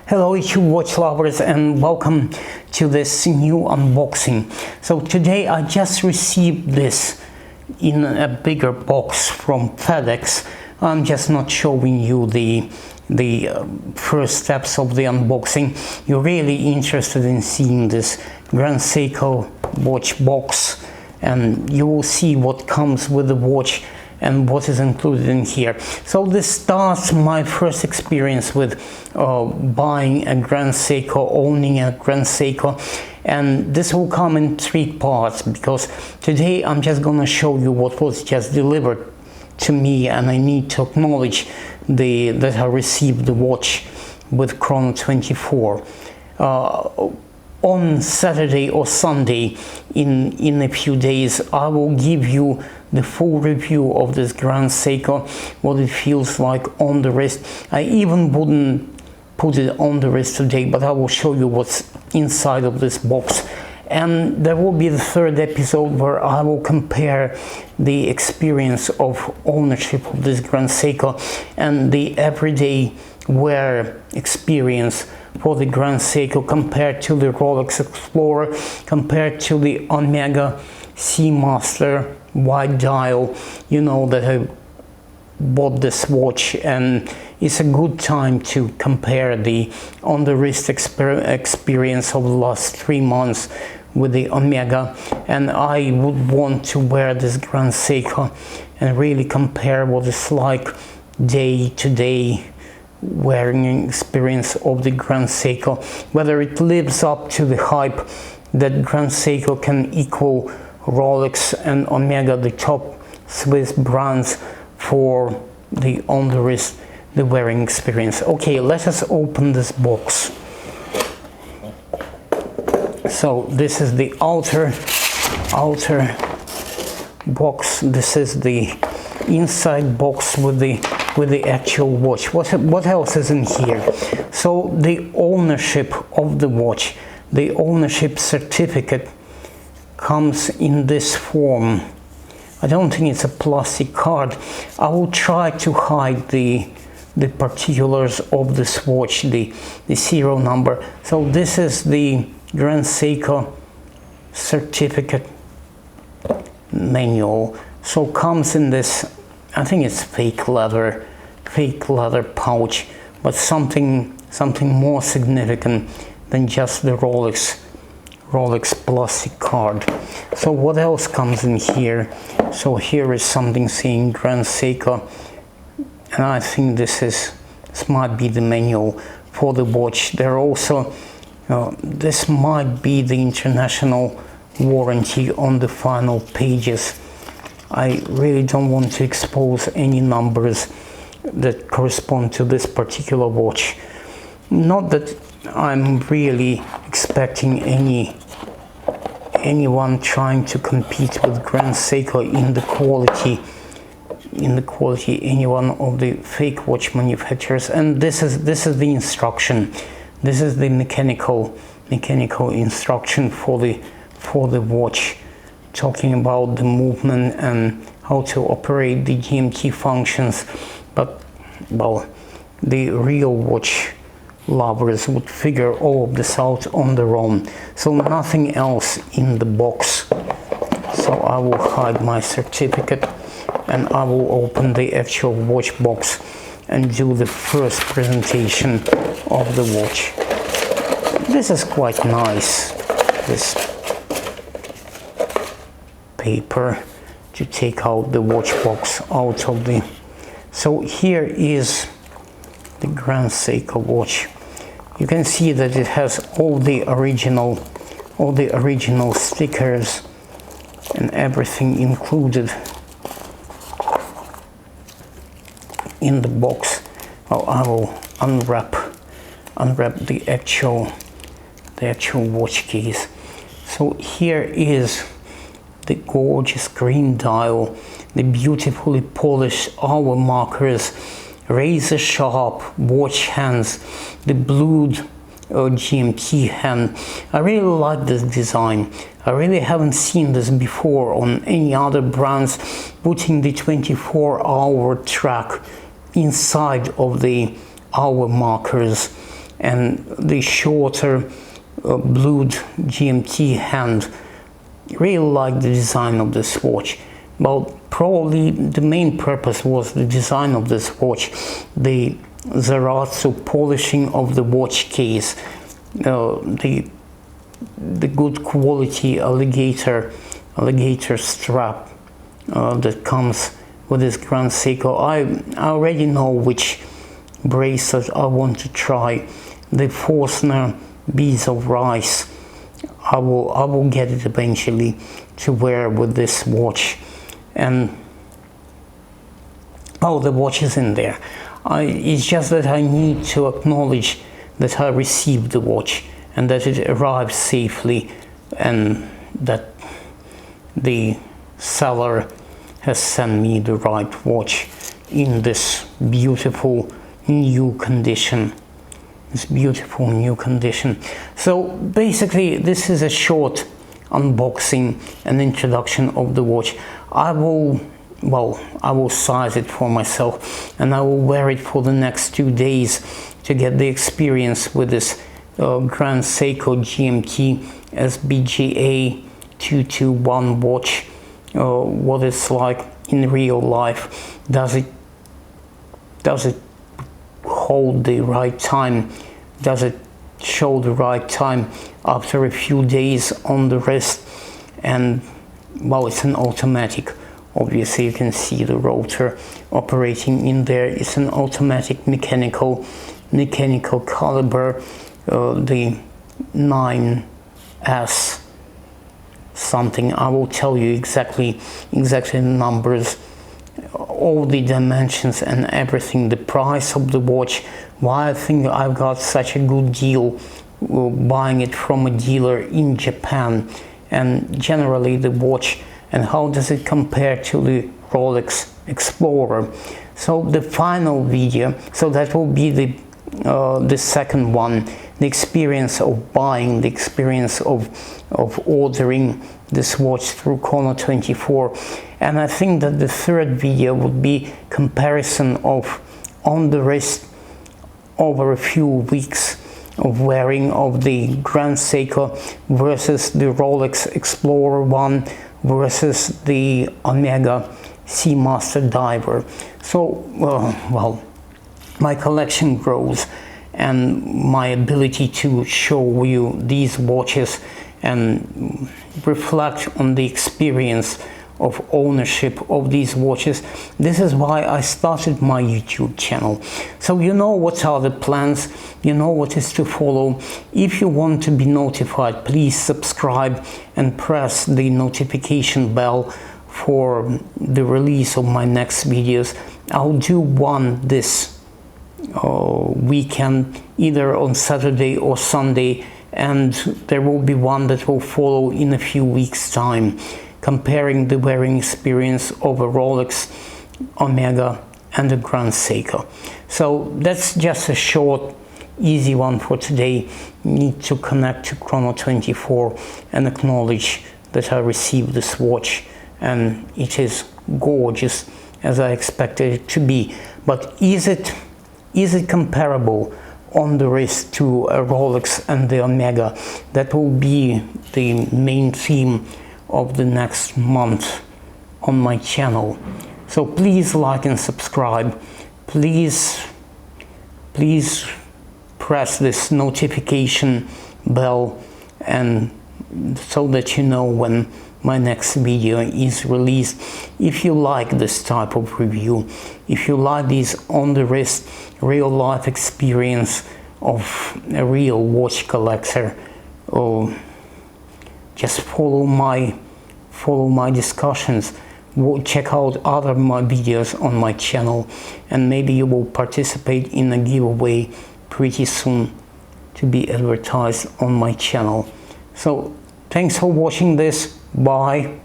Hello YouTube watch lovers and welcome to this new unboxing. So today I just received this in a bigger box from FedEx. I'm just not showing you the first steps of the unboxing. You're really interested in seeing this Grand Seko watch box, and you will see what comes with the watch and what is included in here. So this starts my first experience with buying a Grand Seko, owning a Grand Seko, and this will come in 3 parts because today I'm just gonna show you what was just delivered to me, and I need to acknowledge that I received the watch with Chrono 24. On Saturday or Sunday in a few days I will give you the full review of this Grand Seko, what it feels like on the wrist. I even wouldn't put it on the wrist today, but I will show you what's inside of this box. And there will be the 3rd episode where I will compare the experience of ownership of this Grand Seko and the everyday wear experience for the Grand Seko compared to the Rolex Explorer, compared to the Omega Seamaster wide dial. You know that I bought this watch, and it's a good time to compare the on the wrist experience of the last 3 months with the Omega, and I would want to wear this Grand Seko and really compare what it's like day to day wearing experience of the Grand Seko, whether it lives up to the hype that Grand Seko can equal Rolex and Omega, the top Swiss brands, for the on the wrist, the wearing experience. Okay, let us open this box. So this is the outer box. This is the inside box with the actual watch. What else is in here? So the ownership of the watch, the ownership certificate comes in this form. I don't think it's a plastic card. I will try to hide the particulars of this watch, the serial number. So this is the Grand Seko certificate manual. So comes in this, I think it's fake leather pouch, but something more significant than just the Rolex plastic card. So what else comes in here? So here is something saying Grand Seko, and I think this might be the manual for the watch. There also this might be the international warranty on the final pages. I really don't want to expose any numbers that correspond to this particular watch. Not that I'm really expecting anyone trying to compete with Grand Seko in the quality, any one of the fake watch manufacturers. And this is the instruction. This is the mechanical instruction for the watch, talking about the movement and how to operate the GMT functions. But well, the real watch lovers would figure all of this out on their own. So nothing else in the box. So I will hide my certificate and I will open the actual watch box and do the first presentation of the watch. This is quite nice, this paper, to take out the watch box out of the... So here is the Grand Seko watch. You can see that it has all the original stickers and everything included in the box. Well, I will unwrap the actual watch case. So here is the gorgeous green dial, the beautifully polished hour markers, razor sharp watch hands, the blued GMT hand. I really like this design. I really haven't seen this before on any other brands, putting the 24-hour track inside of the hour markers. and the shorter blued GMT hand. Really like the design of this watch. Well, probably the main purpose was the design of this watch, the Zaratsu polishing of the watch case, the good quality alligator strap that comes with this Grand Seko. I already know which bracelet I want to try. The Forstner beads of rice. I will get it eventually to wear with this watch. And oh, the watch is in there. It's just that I need to acknowledge that I received the watch and that it arrived safely, and that the seller has sent me the right watch in this beautiful new condition. So basically this is a short unboxing and introduction of the watch. I will size it for myself, and I will wear it for the next 2 days to get the experience with this Grand Seko GMT SBGM221 watch. What it's like in real life. Does it hold the right time? Does it show the right time after a few days on the wrist? And well, it's an automatic. Obviously you can see the rotor operating in there. It's an automatic mechanical caliber, the 9S something. I will tell you exactly the numbers, all the dimensions and everything, the price of the watch, why I think I've got such a good deal buying it from a dealer in Japan, and generally the watch, and how does it compare to the Rolex Explorer. So the final video, so that will be the second one, the experience of buying, the experience of ordering this watch through Chrono24. And I think that the third video would be comparison of on the wrist over a few weeks of wearing of the Grand Seko versus the Rolex Explorer 1 versus the Omega Seamaster Diver. So well, my collection grows, and my ability to show you these watches and reflect on the experience of ownership of these watches. This is why I started my YouTube channel. So you know what are the plans, you know what is to follow. If you want to be notified, please subscribe and press the notification bell for the release of my next videos. I'll do one this weekend, either on Saturday or Sunday, and there will be one that will follow in a few weeks' time, comparing the wearing experience of a Rolex, Omega and a Grand Seko. So that's just a short, easy one for today. Need to connect to Chrono24 and acknowledge that I received this watch, and it is gorgeous as I expected it to be. But is it comparable on the wrist to a Rolex and the Omega? That will be the main theme of the next month on my channel. So please like and subscribe. Please press this notification bell, and so that you know when my next video is released. If you like this type of review, if you like these on the wrist real life experience of a real watch collector, or just follow my discussions, check out other my videos on my channel, and maybe you will participate in a giveaway pretty soon to be advertised on my channel. So thanks for watching this. Bye.